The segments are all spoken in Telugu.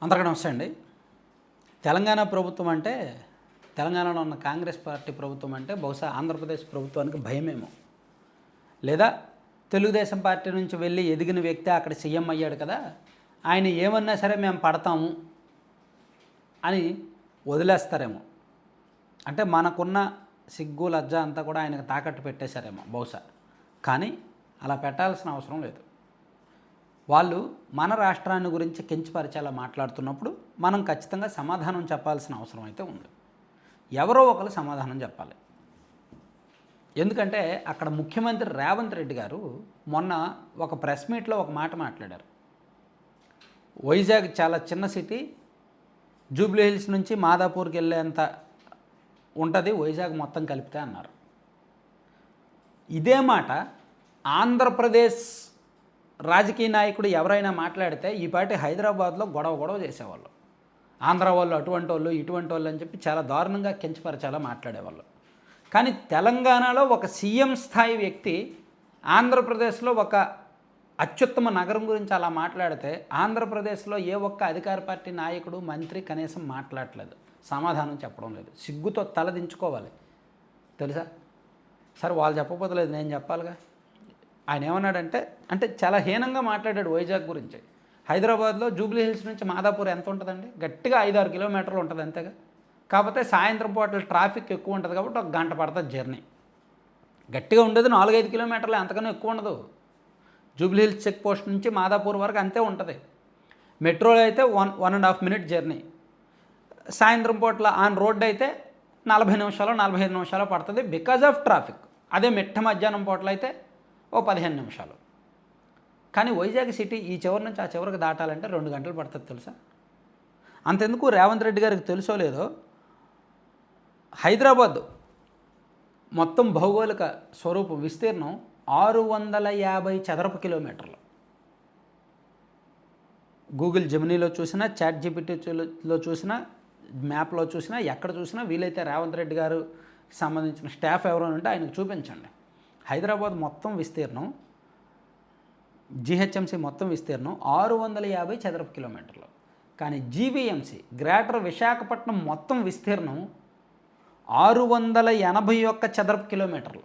అందరికీ నమస్తే అండి. తెలంగాణ ప్రభుత్వం అంటే, తెలంగాణలో ఉన్న కాంగ్రెస్ పార్టీ ప్రభుత్వం అంటే బహుశా ఆంధ్రప్రదేశ్ ప్రభుత్వానికి భయమేమో. లేదా తెలుగుదేశం పార్టీ నుంచి వెళ్ళి ఎదిగిన వ్యక్తి అక్కడ సీఎం అయ్యాడు కదా, ఆయన ఏమన్నా సరే మేము పడతాము అని వదిలేస్తారేమో. అంటే మనకున్న సిగ్గు లజ్జ అంతా కూడా ఆయనకు తాకట్టు పెట్టేశారేమో బహుశా. కానీ అలా పెట్టాల్సిన అవసరం లేదు. వాళ్ళు మన రాష్ట్రాన్ని గురించి కించపరిచేలా మాట్లాడుతున్నప్పుడు మనం ఖచ్చితంగా సమాధానం చెప్పాల్సిన అవసరం అయితే ఉంది. ఎవరో ఒకరు సమాధానం చెప్పాలి. ఎందుకంటే అక్కడ ముఖ్యమంత్రి రేవంత్ రెడ్డి గారు మొన్న ఒక ప్రెస్ మీట్లో ఒక మాట మాట్లాడారు. వైజాగ్ చాలా చిన్న సిటీ, జూబ్లీ హిల్స్ నుంచి మాదాపూర్కి వెళ్ళేంత ఉంటుంది వైజాగ్ మొత్తం కలిపితే అన్నారు. ఇదే మాట ఆంధ్రప్రదేశ్ రాజకీయ నాయకుడు ఎవరైనా మాట్లాడితే ఈ పాటి హైదరాబాద్లో గొడవ చేసేవాళ్ళు. ఆంధ్ర వాళ్ళు అటువంటి వాళ్ళు ఇటువంటి వాళ్ళు అని చెప్పి చాలా దారుణంగా కించపరిచేలా మాట్లాడేవాళ్ళు. కానీ తెలంగాణలో ఒక సీఎం స్థాయి వ్యక్తి ఆంధ్రప్రదేశ్లో ఒక అత్యుత్తమ నగరం గురించి అలా మాట్లాడితే ఆంధ్రప్రదేశ్లో ఏ ఒక్క అధికార పార్టీ నాయకుడు మంత్రి కనీసం మాట్లాడలేదు, సమాధానం చెప్పడం లేదు. సిగ్గుతో తలదించుకోవాలి. తెలుసా? సరే వాళ్ళు చెప్పకపోతలేదు, నేను చెప్పాలిగా. ఆయన ఏమన్నాడంటే, అంటే చాలా హీనంగా మాట్లాడాడు వైజాగ్ గురించి. హైదరాబాద్లో జూబ్లీ హిల్స్ నుంచి మాదాపూర్ ఎంత ఉంటుందండి? గట్టిగా 5-6 కిలోమీటర్లు ఉంటుంది అంతేగా. కాకపోతే సాయంత్రం పూటలు ట్రాఫిక్ ఎక్కువ ఉంటుంది కాబట్టి 1 గంట పడుతుంది జర్నీ. గట్టిగా ఉండేది 4-5 కిలోమీటర్లు, అంతకన్నా ఎక్కువ ఉండదు. జూబ్లీ హిల్స్ చెక్ పోస్ట్ నుంచి మాదాపూర్ వరకు అంతే ఉంటుంది. మెట్రోలో అయితే 1.5 మినిట్ జర్నీ. సాయంత్రం పూటల ఆన్ రోడ్డు అయితే 40 నిమిషాలు 45 నిమిషాలు పడుతుంది బికాజ్ ఆఫ్ ట్రాఫిక్. అదే మిట్ట మధ్యాహ్నం పూటలు అయితే 15 నిమిషాలు. కానీ వైజాగ్ సిటీ ఈ చివరి నుంచి ఆ చివరికి దాటాలంటే 2 గంటలు పడుతుంది తెలుసా. అంతెందుకు రేవంత్ రెడ్డి గారికి తెలుసో లేదో, హైదరాబాద్ మొత్తం భౌగోళిక స్వరూపం విస్తీర్ణం 650 చదరపు కిలోమీటర్లు. గూగుల్ జెమినీలో చూసినా, చాట్ జీపీటీలో చూసినా, మ్యాప్లో చూసినా, ఎక్కడ చూసినా వీలైతే రేవంత్ రెడ్డి గారు సంబంధించిన స్టాఫ్ ఎవరైనా ఉంటే ఆయనకు చూపించండి. హైదరాబాద్ మొత్తం విస్తీర్ణం, జీహెచ్ఎంసీ మొత్తం విస్తీర్ణం 650 చదరపు కిలోమీటర్లు. కానీ జీవీఎంసీ గ్రేటర్ విశాఖపట్నం మొత్తం విస్తీర్ణం 681 చదరపు కిలోమీటర్లు.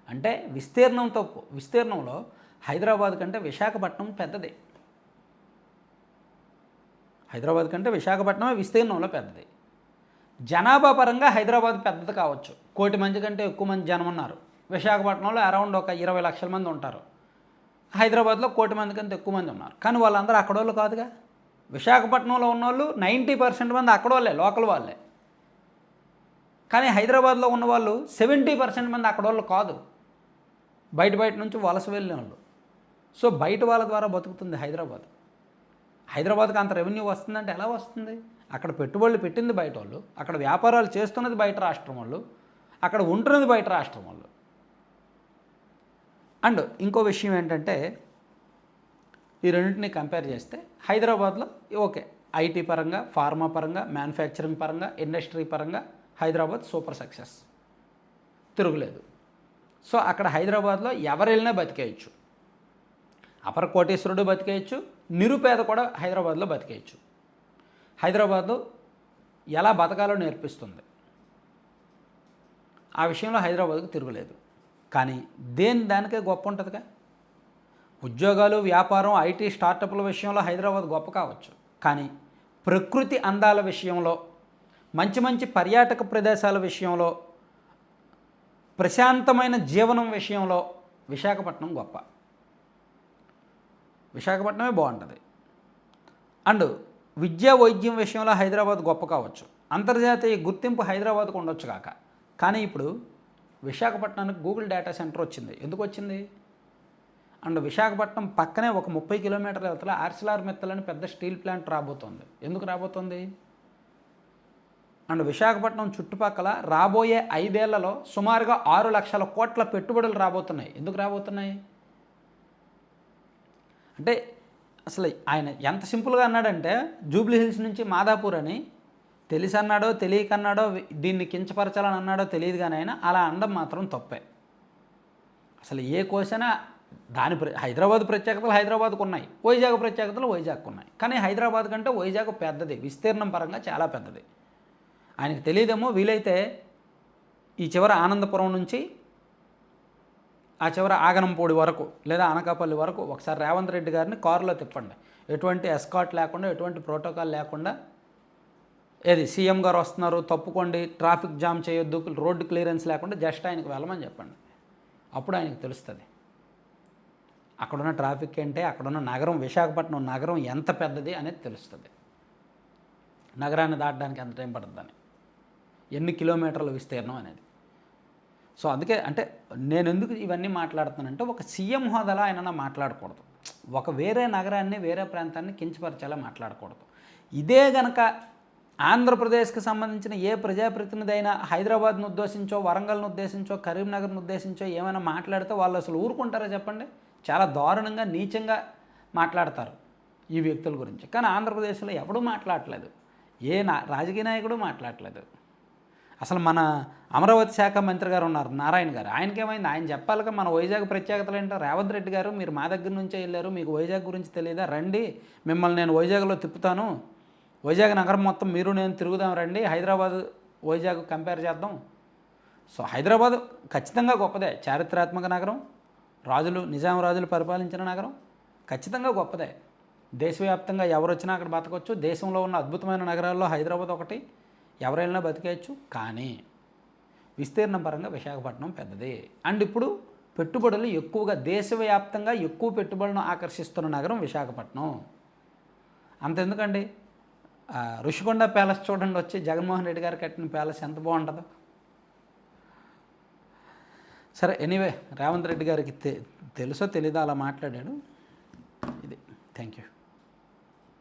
అంటే విస్తీర్ణంలో హైదరాబాద్ కంటే విశాఖపట్నం పెద్దది. హైదరాబాద్ కంటే విశాఖపట్నమే విస్తీర్ణంలో పెద్దది. జనాభా పరంగా హైదరాబాద్ పెద్దది కావచ్చు, 1 కోటి మంది కంటే ఎక్కువ మంది జనం ఉన్నారు. విశాఖపట్నంలో అరౌండ్ ఒక 20 లక్షల మంది ఉంటారు. హైదరాబాద్లో 1 కోటి మంది కంటే ఎక్కువ మంది ఉన్నారు. కానీ వాళ్ళందరూ అక్కడోళ్ళు కాదుగా. విశాఖపట్నంలో ఉన్నవాళ్ళు 90% మంది అక్కడోళ్ళే, లోకల్ వాళ్ళే. కానీ హైదరాబాద్లో ఉన్నవాళ్ళు 70% మంది అక్కడోళ్ళు కాదు, బయట నుంచి వలస వెళ్ళిన వాళ్ళు. సో బయట వాళ్ళ ద్వారా బతుకుతుంది హైదరాబాద్. హైదరాబాద్కి అంత రెవెన్యూ వస్తుందంటే ఎలా వస్తుంది? అక్కడ పెట్టుబడులు పెట్టింది బయట వాళ్ళు, అక్కడ వ్యాపారాలు చేస్తున్నది బయట రాష్ట్రం వాళ్ళు, అక్కడ ఉంటున్నది బయట రాష్ట్రం వాళ్ళు. అండ్ ఇంకో విషయం ఏంటంటే, ఈ రెండింటిని కంపేర్ చేస్తే హైదరాబాద్లో ఓకే, ఐటీ పరంగా, ఫార్మా పరంగా, మ్యానుఫ్యాక్చరింగ్ పరంగా, ఇండస్ట్రీ పరంగా హైదరాబాద్ సూపర్ సక్సెస్, తిరుగులేదు. సో అక్కడ హైదరాబాద్లో ఎవరు వెళ్ళినా బతికేయచ్చు. అపర కోటీశ్వరుడు బతికేయచ్చు, నిరుపేద కూడా హైదరాబాద్లో బతికేయచ్చు. హైదరాబాదు ఎలా బతకాలో నేర్పిస్తుంది. ఆ విషయంలో హైదరాబాద్కు తిరుగులేదు. కానీ దానికే గొప్ప ఉంటుందిగా. ఉద్యోగాలు, వ్యాపారం, ఐటీ, స్టార్టప్ల విషయంలో హైదరాబాద్ గొప్ప కావచ్చు. కానీ ప్రకృతి అందాల విషయంలో, మంచి పర్యాటక ప్రదేశాల విషయంలో, ప్రశాంతమైన జీవనం విషయంలో విశాఖపట్నం గొప్ప. విశాఖపట్నమే బాగుంటుంది. అండ్ విద్యా వైద్యం విషయంలో హైదరాబాద్ గొప్ప కావచ్చు, అంతర్జాతీయ గుర్తింపు హైదరాబాద్కు ఉండొచ్చు కాక. కానీ ఇప్పుడు విశాఖపట్నానికి గూగుల్ డేటా సెంటర్ వచ్చింది. ఎందుకు వచ్చింది? అండ్ విశాఖపట్నం పక్కనే ఒక 30 కిలోమీటర్ల అవతల ఆర్సిలార్మిత్తల్ అని పెద్ద స్టీల్ ప్లాంట్ రాబోతోంది. ఎందుకు రాబోతోంది? అండ్ విశాఖపట్నం చుట్టుపక్కల రాబోయే 5 ఏళ్లలో సుమారుగా 6 లక్షల కోట్ల పెట్టుబడులు రాబోతున్నాయి. ఎందుకు రాబోతున్నాయి అంటే, అసలు ఆయన ఎంత సింపుల్గా అన్నాడంటే, జూబ్లీ హిల్స్ నుంచి మాదాపూర్ అని తెలిసి అన్నాడో తెలియకన్నాడో, దీన్ని కించపరచాలని అన్నాడో తెలియదు, కానీ ఆయన అలా అనడం మాత్రం తప్పే. అసలు ఏ క్వశ్చన్ హైదరాబాద్ ప్రత్యేకతలు హైదరాబాద్కు ఉన్నాయి, వైజాగ్ ప్రత్యేకతలు వైజాగ్కు ఉన్నాయి. కానీ హైదరాబాద్ కంటే వైజాగ్ పెద్దది, విస్తీర్ణం పరంగా చాలా పెద్దది. ఆయనకు తెలియదేమో. వీలైతే ఈ చివర ఆనందపురం నుంచి ఆ చివర ఆగనంపూడి వరకు లేదా అనకాపల్లి వరకు ఒకసారి రేవంత్ రెడ్డి గారిని కారులో తిప్పండి. ఎటువంటి ఎస్కాట్ లేకుండా, ఎటువంటి ప్రోటోకాల్ లేకుండా, ఏది సీఎం గారు వస్తున్నారు తప్పుకోండి, ట్రాఫిక్ జామ్ చేయొద్దు, రోడ్డు క్లియరెన్స్ లేకుండా జస్ట్ ఆయనకు వెళ్ళమని చెప్పండి. అప్పుడు ఆయనకు తెలుస్తుంది అక్కడున్న ట్రాఫిక్ ఏంటి, అక్కడున్న నగరం, విశాఖపట్నం నగరం ఎంత పెద్దది అనేది తెలుస్తుంది. నగరాన్ని దాటడానికి ఎంత టైం పడుతుందని, ఎన్ని కిలోమీటర్ల విస్తీర్ణం అనేది. సో అందుకే అంటే నేను ఎందుకు ఇవన్నీ మాట్లాడుతున్నానంటే, ఒక సీఎం హోదాలో ఆయన మాట్లాడకూడదు, ఒక వేరే నగరాన్ని వేరే ప్రాంతాన్ని కించపరిచేలా మాట్లాడకూడదు. ఇదే గనక ఆంధ్రప్రదేశ్కి సంబంధించిన ఏ ప్రజాప్రతినిధి అయినా హైదరాబాద్ను ఉద్దేశించో, వరంగల్ను ఉద్దేశించో, కరీంనగర్ను ఉద్దేశించో ఏమైనా మాట్లాడితే వాళ్ళు అసలు ఊరుకుంటారా చెప్పండి? చాలా దారుణంగా, నీచంగా మాట్లాడతారు ఈ వ్యక్తుల గురించి. కానీ ఆంధ్రప్రదేశ్లో ఎవడూ మాట్లాడట్లేదు, ఏ రాజకీయ నాయకుడు మాట్లాడట్లేదు. అసలు మన అమరావతి శాఖ మంత్రి గారు ఉన్నారు, నారాయణ గారు, ఆయనకేమైంది? ఆయన చెప్పాలిగా మన వైజాగ్ ప్రత్యేకతలు ఏంటో. రేవంత్ రెడ్డి గారు, మీరు మా దగ్గర నుంచే వెళ్ళారు, మీకు వైజాగ్ గురించి తెలియదా? రండి, మిమ్మల్ని నేను వైజాగ్లో తిప్పుతాను, వైజాగ్ నగరం మొత్తం మీరు నేను తిరుగుదాం, రండి, హైదరాబాద్ వైజాగ్ కంపేర్ చేద్దాం. సో హైదరాబాద్ ఖచ్చితంగా గొప్పదే, చారిత్రాత్మక నగరం, రాజులు, నిజాం రాజులు పరిపాలించిన నగరం, ఖచ్చితంగా గొప్పదే. దేశవ్యాప్తంగా ఎవరు వచ్చినా అక్కడ బతకొచ్చు. దేశంలో ఉన్న అద్భుతమైన నగరాల్లో హైదరాబాద్ ఒకటి, ఎవరైనా బతికేయచ్చు. కానీ విస్తీర్ణం పరంగా విశాఖపట్నం పెద్దది. అండ్ ఇప్పుడు పెట్టుబడులు ఎక్కువగా, దేశవ్యాప్తంగా ఎక్కువ పెట్టుబడులను ఆకర్షిస్తున్న నగరం విశాఖపట్నం. అంతెందుకండి, ఋషికొండ ప్యాలెస్ చూడండి, వచ్చి జగన్మోహన్ రెడ్డి గారు కట్టిన ప్యాలెస్ ఎంత బాగుంటుందో. సరే, ఎనీవే రేవంత్ రెడ్డి గారికి తెలుసో తెలీదో అలా మాట్లాడాడు. ఇది. Thank you.